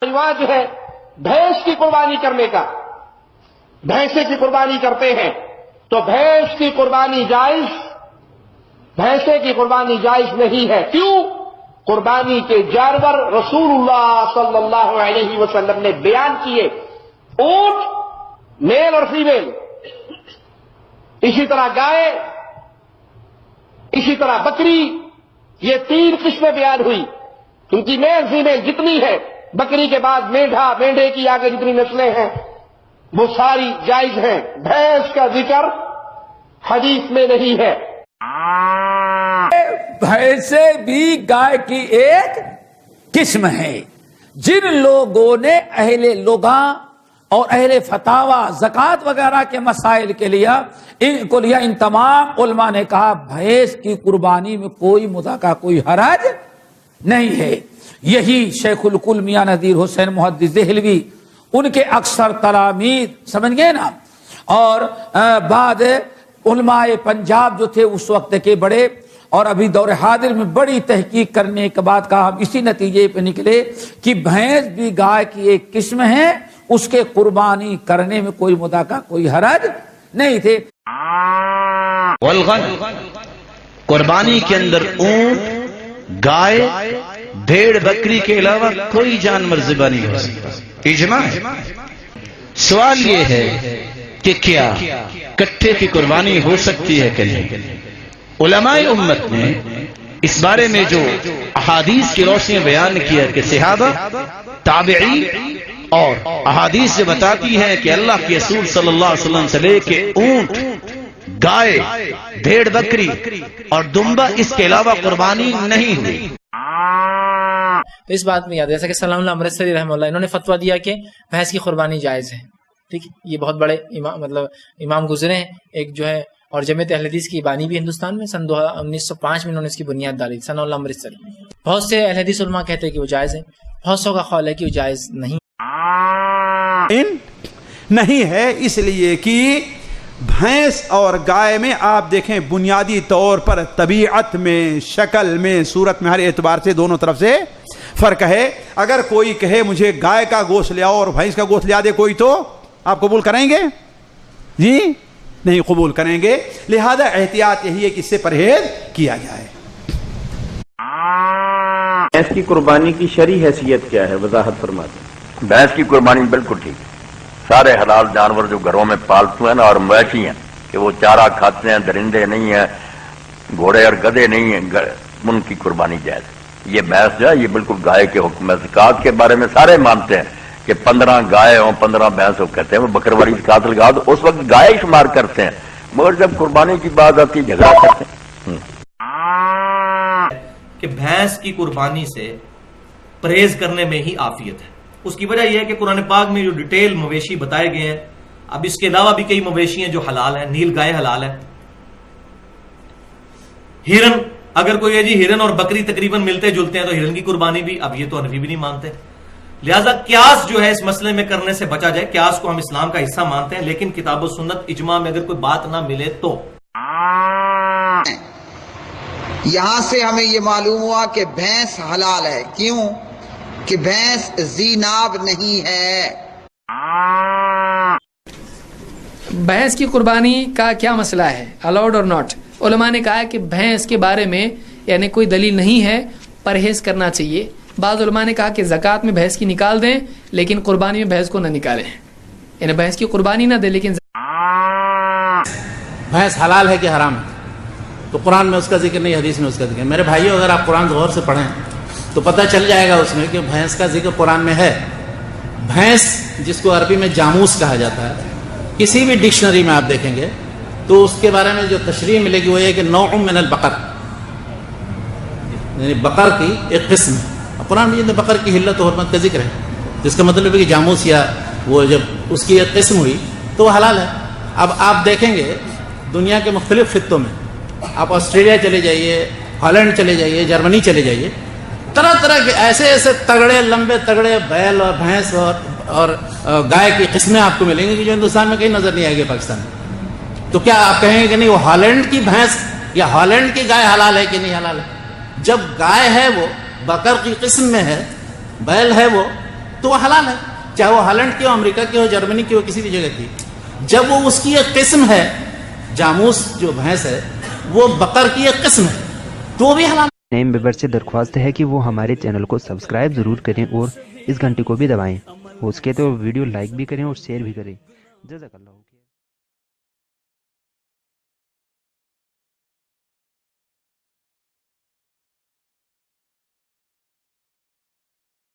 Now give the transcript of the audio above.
رواج ہے بھینس کی قربانی کرنے کا، بھینسے کی قربانی کرتے ہیں تو بھینس کی قربانی جائز، بھینسے کی قربانی جائز نہیں ہے۔ کیوں؟ قربانی کے جانور رسول اللہ صلی اللہ علیہ وسلم نے بیان کیے، اونٹ میل اور فیمیل، اسی طرح گائے، اسی طرح بکری، یہ تین قسمیں بیان ہوئی۔ ان کی میل فیمیل جتنی ہے، بکری کے بعد میڈھا، میڈھے کی آگے جتنی نسلیں ہیں وہ ساری جائز ہیں۔ بھینس کا ذکر حدیث میں نہیں ہے۔ بھینسے بھی گائے کی ایک قسم ہے۔ جن لوگوں نے اہل لغہ اور اہل فتاوی زکوٰۃ وغیرہ کے مسائل کے لیے ان تمام علماء نے کہا بھینس کی قربانی میں کوئی مذاکرہ، کوئی حرج نہیں ہے۔ یہی شیخ الکل میاں نذیر حسین محدث دہلوی، ان کے اکثر تلامید، سمجھ گئے نا، اور بعد علماء پنجاب جو تھے اس وقت کے بڑے، اور ابھی دور حاضر میں بڑی تحقیق کرنے کے بعد کہا ہم اسی نتیجے پہ نکلے کہ بھینس بھی گائے کی ایک قسم ہے، اس کے قربانی کرنے میں کوئی مذاکرہ، کوئی حرج نہیں تھے۔ والغنم، قربانی کے اندر اونٹ، گائے، بھیڑ، بکری کے علاوہ کوئی جانور ذبح نہیں ہو سکتا، اجماع ہے۔ سوال یہ ہے کہ کیا کٹھے کی قربانی ہو سکتی ہے کہ نہیں؟ علماء امت نے اس بارے میں جو احادیث کی روشنی بیان کیا کہ صحابہ، تابعین اور احادیث جو بتاتی ہیں کہ اللہ کے رسول صلی اللہ علیہ وسلم سے لے کے اونٹ، گائے، بھیڑ، بکری اور دمبا، اس کے علاوہ قربانی نہیں ہوئی۔ تو اس بات میں یاد ہے جیسا کہ سلام اللہ امرتسری رحمہ اللہ، انہوں نے فتویٰ دیا کہ بھینس کی قربانی جائز ہے۔ ٹھیک ہے، یہ بہت بڑے امام گزرے ہیں، ایک جو ہے، اور جمعیت اہل حدیث کی بانی بھی ہندوستان میں سن 1905 میں انہوں نے اس کی بنیاد ڈالی، ثناء اللہ امرتسری۔ بہت سے اہل حدیث علماء کہتے ہیں کہ وہ جائز ہے، بہت سو کا قول ہے کہ وہ جائز نہیں نہیں ہے، اس لیے کہ بھینس اور گائے میں آپ دیکھیں بنیادی طور پر طبیعت میں، شکل میں، صورت میں، ہر اعتبار سے دونوں طرف سے فرق ہے۔ اگر کوئی کہے مجھے گائے کا گوشت لے آؤ اور بھینس کا گوشت لے دے کوئی، تو آپ قبول کریں گے؟ جی نہیں قبول کریں گے۔ لہذا احتیاط یہی ہے کہ اس سے پرہیز کیا جائے۔ بھینس کی قربانی کی شرعی حیثیت کیا ہے، وضاحت فرما دیں۔ بھینس کی قربانی بالکل ٹھیک ہے۔ سارے حلال جانور جو گھروں میں پالتو ہیں نا اور مویشی ہیں کہ وہ چارہ کھاتے ہیں، درندے نہیں ہیں، گھوڑے اور گدھے نہیں ہیں، ان کی قربانی جائز ہے۔ یہ بھینس جو ہے یہ بالکل گائے کے حکم ہے۔ زکوٰۃ کے بارے میں سارے مانتے ہیں کہ 15 گائے ہوں، 15 بھینس ہو، کہتے ہیں وہ بکرواری زکوٰۃ لگا دو، اس وقت گائے شمار کرتے ہیں، مگر جب قربانی کی بات آتی ہے جھگڑا کرتے ہیں۔ کہ بھینس کی قربانی سے پرہیز کرنے میں ہی عافیت ہے۔ اس کی وجہ یہ ہے کہ قرآن پاک میں جو ڈیٹیل مویشی بتائے گئے ہیں، اب اس کے علاوہ بھی کئی مویشی ہیں جو حلال ہیں، نیل گائے حلال ہے، ہرن، اگر کوئی ہے جی ہرن اور بکری تقریباً ملتے جلتے ہیں تو ہرن کی قربانی بھی، اب یہ تو حنفی بھی نہیں مانتے۔ لہذا قیاس جو ہے اس مسئلے میں کرنے سے بچا جائے۔ قیاس کو ہم اسلام کا حصہ مانتے ہیں، لیکن کتاب و سنت اجماع میں اگر کوئی بات نہ ملے تو۔ یہاں سے ہمیں یہ معلوم ہوا کہ بھینس حلال ہے۔ کیوں؟ کہ بھینس ذی ناب نہیں ہے۔ بھینس کی قربانی کا کیا مسئلہ ہے، الاؤڈ اور ناٹ؟ علماء نے کہا کہ بھینس کے بارے میں یعنی کوئی دلیل نہیں ہے، پرہیز کرنا چاہیے۔ بعض علماء نے کہا کہ زکوٰۃ میں بھینس کی نکال دیں لیکن قربانی میں بھینس کو نہ نکالیں، یعنی بھینس کی قربانی نہ دیں لیکن بھینس حلال ہے کہ حرام ہے؟ تو قرآن میں اس کا ذکر نہیں، حدیث میں اس کا ذکر ہے۔ میرے بھائیو، اگر آپ قرآن غور سے پڑھیں تو پتہ چل جائے گا اس میں کہ بھینس کا ذکر قرآن میں ہے۔ بھینس جس کو عربی میں جاموس کہا جاتا ہے، کسی بھی ڈکشنری میں آپ دیکھیں گے تو اس کے بارے میں جو تشریح ملے گی وہ یہ کہ نوع من البقر، یعنی بقر کی ایک قسم ہے۔ قرآن میں بقر کی حلت و حرمت کا ذکر ہے، جس کا مطلب ہے کہ جاموس یا وہ جب اس کی ایک قسم ہوئی تو وہ حلال ہے۔ اب آپ دیکھیں گے دنیا کے مختلف خطوں میں، آپ آسٹریلیا چلے جائیے، ہالینڈ چلے جائیے، جرمنی چلے جائیے، طرح طرح کے ایسے ایسے تگڑے لمبے تگڑے بیل اور بھینس اور گائے کی قسمیں آپ کو ملیں گی جو ہندوستان میں کہیں نظر نہیں آئے گی، پاکستان میں۔ تو کیا آپ کہیں گے کہ نہیں وہ ہالینڈ کی بھینس یا ہالینڈ کی گائے حلال ہے کہ نہیں حلال ہے؟ جب گائے ہے وہ بکر کی قسم میں ہے، بیل ہے وہ تو وہ حلال ہے، چاہے وہ ہالینڈ کی ہو، امریکہ کی ہو، جرمنی کی ہو، کسی بھی جگہ کی. جب وہ اس کی ایک قسم ہے، جاموس جو بھینس ہے وہ بقر کی ایک قسم ہے، تو وہ بھی حلال. نئے ممبر سے درخواست ہے کہ وہ ہمارے چینل کو سبسکرائب ضرور کریں اور اس گھنٹی کو بھی دبائیں، ہو سکے تو ویڈیو لائک بھی کریں اور شیئر بھی کریں. جزاک اللہ.